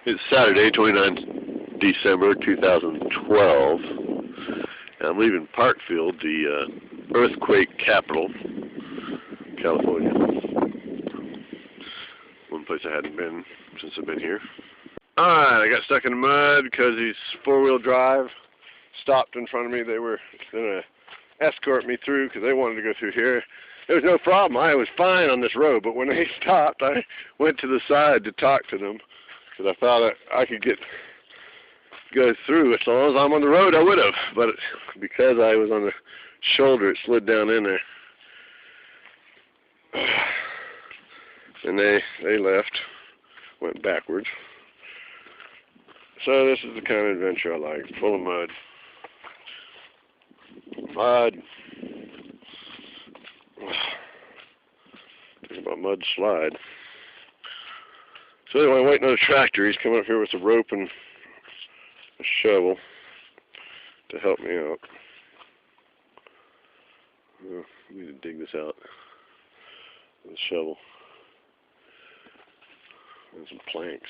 It's Saturday, 29th December 2012. I'm leaving Parkfield, the earthquake capital, California. One place I hadn't been since I've been here. Alright, I got stuck in the mud because these four-wheel drive stopped in front of me. They were going to escort me through because they wanted to go through here. There was no problem. I was fine on this road, but when they stopped, I went to the side to talk to them because I thought I could go through. As long as I'm on the road, I would have. But because I was on the shoulder, it slid down in there. And they left, went backwards. So this is the kind of adventure I like, full of mud. Mud. Talking about mud slide. So anyway, I'm waiting on a tractor. He's coming up here with a rope and a shovel to help me out. I need to dig this out with a shovel and some planks.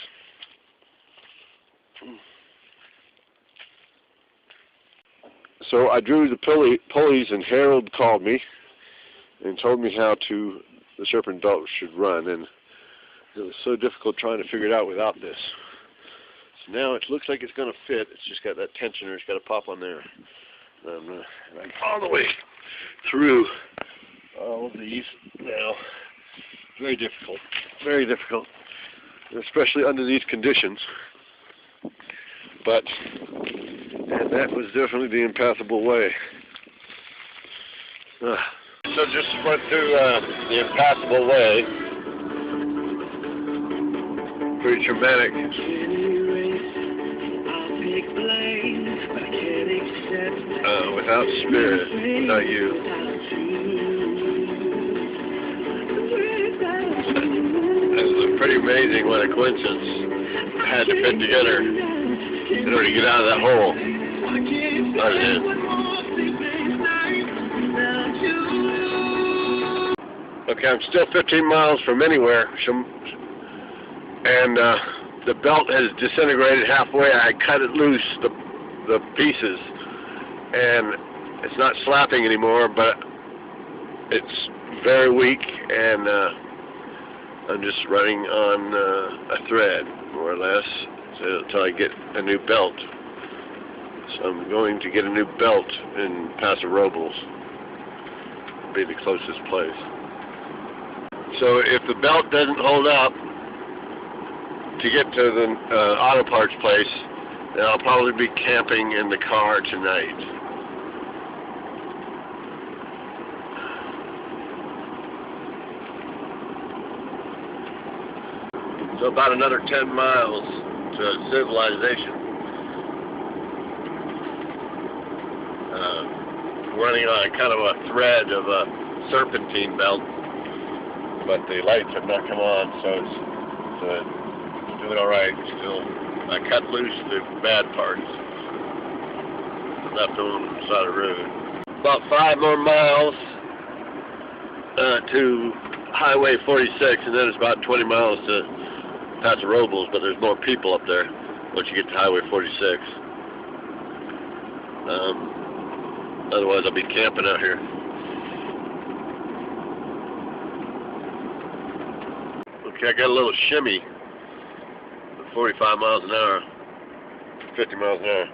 So I drew the pulleys, and Harold called me and told me how the serpent belt should run, and it was so difficult trying to figure it out without this. So now it looks like it's going to fit. It's just got that tensioner. It's got to pop on there. I'm all the way through all of these now. Very difficult. Very difficult, especially under these conditions. And that was definitely the impassable way. So just went through the impassable way. Pretty traumatic. Without spirit, without you. It's pretty amazing what a coincidence had to fit together in order to get out of that hole. I did. Okay, I'm still 15 miles from anywhere, and the belt has disintegrated halfway. I cut it loose, the pieces, and it's not slapping anymore, but it's very weak, and I'm just running on a thread, more or less, until I get a new belt. So I'm going to get a new belt in Paso Robles. It'll be the closest place. So if the belt doesn't hold up to get to the auto parts place, then I'll probably be camping in the car tonight. So about another 10 miles to civilization. Running on kind of a thread of a serpentine belt, but the lights have not come on, so it's doing all right. Still, I cut loose the bad parts, left on the side of the road. About 5 more miles to Highway 46, and then it's about 20 miles to Paso Robles, but there's more people up there once you get to Highway 46. Otherwise, I'll be camping out here. Okay, I got a little shimmy at 45 miles an hour, 50 miles an hour.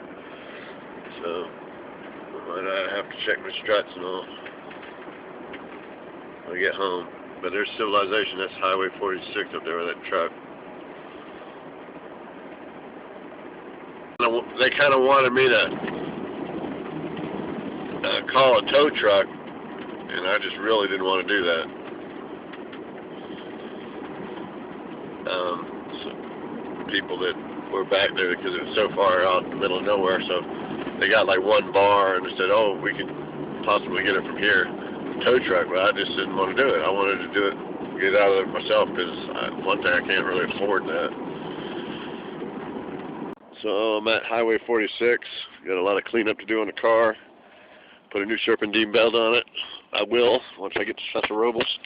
So, I might have to check my struts and all when I get home. But there's civilization. That's Highway 46 up there with that truck. They kind of wanted me to call a tow truck, and I just really didn't want to do that. So people that were back there, because it was so far out in the middle of nowhere, so they got like one bar, and they said, oh, we could possibly get it from here. Tow truck, but I just didn't want to do it. I wanted to do it, get out of it myself, because one thing, I can't really afford that. So I'm at Highway 46. Got a lot of cleanup to do on the car. Put a new serpentine belt on it. I will once I get to Paso Robles.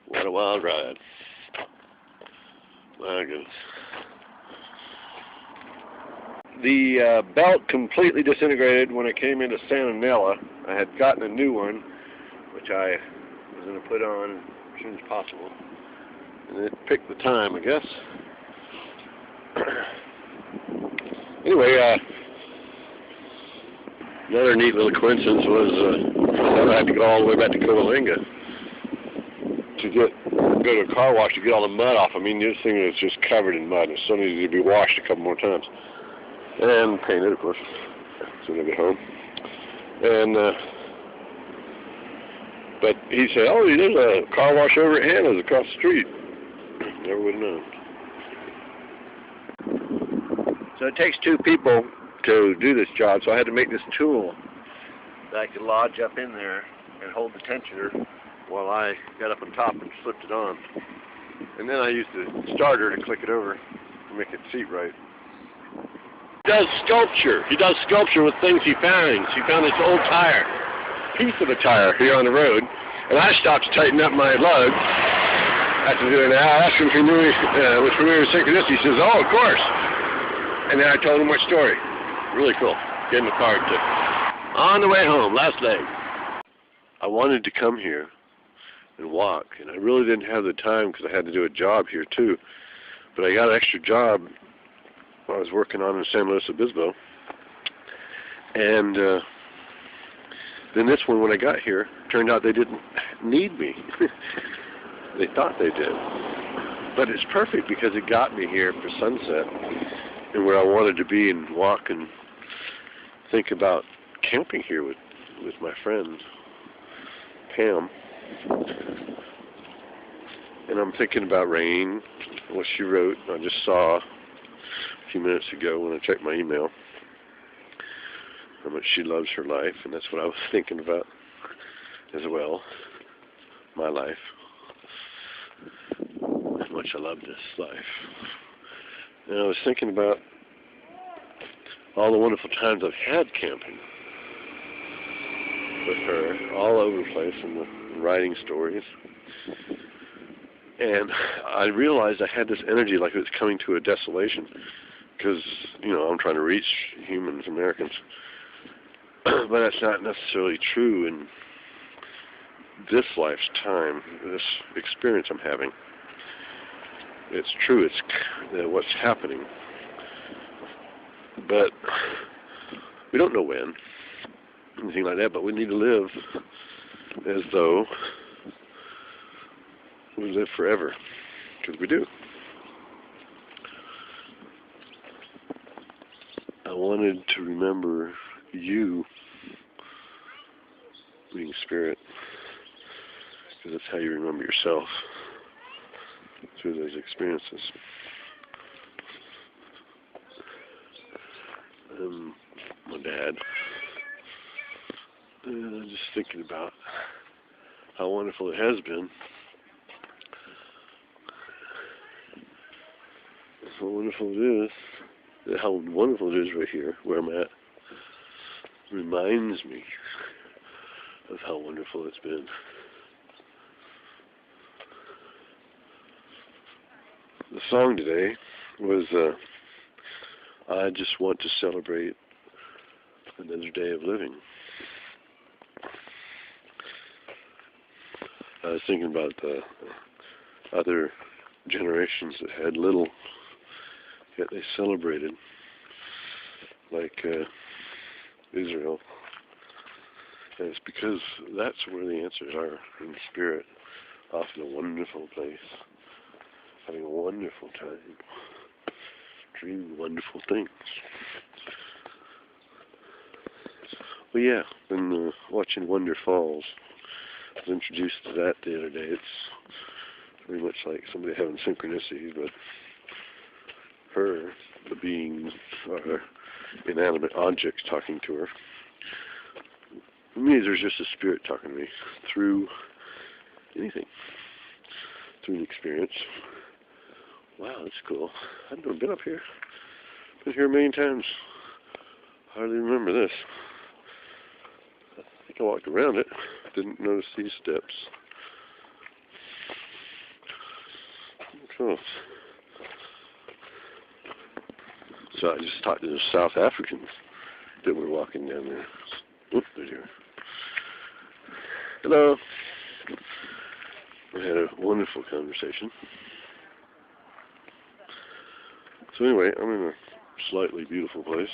What a wild ride. My goodness. The belt completely disintegrated when I came into Santa Nella. I had gotten a new one, which I was going to put on as soon as possible. And it picked the time, I guess. Anyway, another neat little coincidence was I had to go all the way back to Coalinga to go to a car wash to get all the mud off. I mean, this thing is just covered in mud. It still needs to be washed a couple more times. And painted, of course, as soon as I get home. And, but he said, oh, there's a car wash over at Hannah's across the street. Never would have known. So it takes two people to do this job, so I had to make this tool that I could lodge up in there and hold the tensioner while I got up on top and slipped it on. And then I used the starter to click it over to make it seat right. He does sculpture. He does sculpture with things he finds. He found this old tire, piece of a tire here on the road, and I stopped to tighten up my lug. After doing that, I asked him if he knew was familiar with synchronicity. He says, oh, of course. And then I told him my story. Really cool. Get in the car and took. On the way home, last leg. I wanted to come here and walk, and I really didn't have the time because I had to do a job here too. But I got an extra job I was working on in San Luis Obispo. And then this one, when I got here, turned out they didn't need me. They thought they did. But it's perfect because it got me here for sunset and where I wanted to be and walk and think about camping here with my friend Pam. And I'm thinking about Rain, what she wrote. I just saw a few minutes ago when I checked my email how much she loves her life, and that's what I was thinking about as well, my life, how much I love this life. And I was thinking about all the wonderful times I've had camping with her, all over the place, and writing stories. And I realized I had this energy like it was coming to a desolation because, you know, I'm trying to reach humans, Americans. But that's not necessarily true in this life's time, this experience I'm having. It's true, it's what's happening. But we don't know when, anything like that, but we need to live as though we live forever, because we do. I wanted to remember you being spirit, because that's how you remember yourself, through those experiences. My dad, just thinking about how wonderful it has been. How wonderful it is. How wonderful it is right here, where I'm at. Reminds me of how wonderful it's been. The song today was I just want to celebrate another day of living. I was thinking about the other generations that had little, yet they celebrated, like Israel. And it's because that's where the answers are, in the spirit, off in a wonderful place, having a wonderful time, dreaming wonderful things. Well, yeah, been watching Wonder Falls. I was introduced to that the other day. It's very much like somebody having synchronicity, but her, the beings, are inanimate objects talking to her. For me, there's just a spirit talking to me through anything, through an experience. Wow, that's cool. I've never been up here. Been here a million times. Hardly remember this. I think I walked around it. Didn't notice these steps. Cool. So I just talked to the South Africans that were walking down there. Oop, they're here. Hello. We had a wonderful conversation. So anyway, I'm in a slightly beautiful place.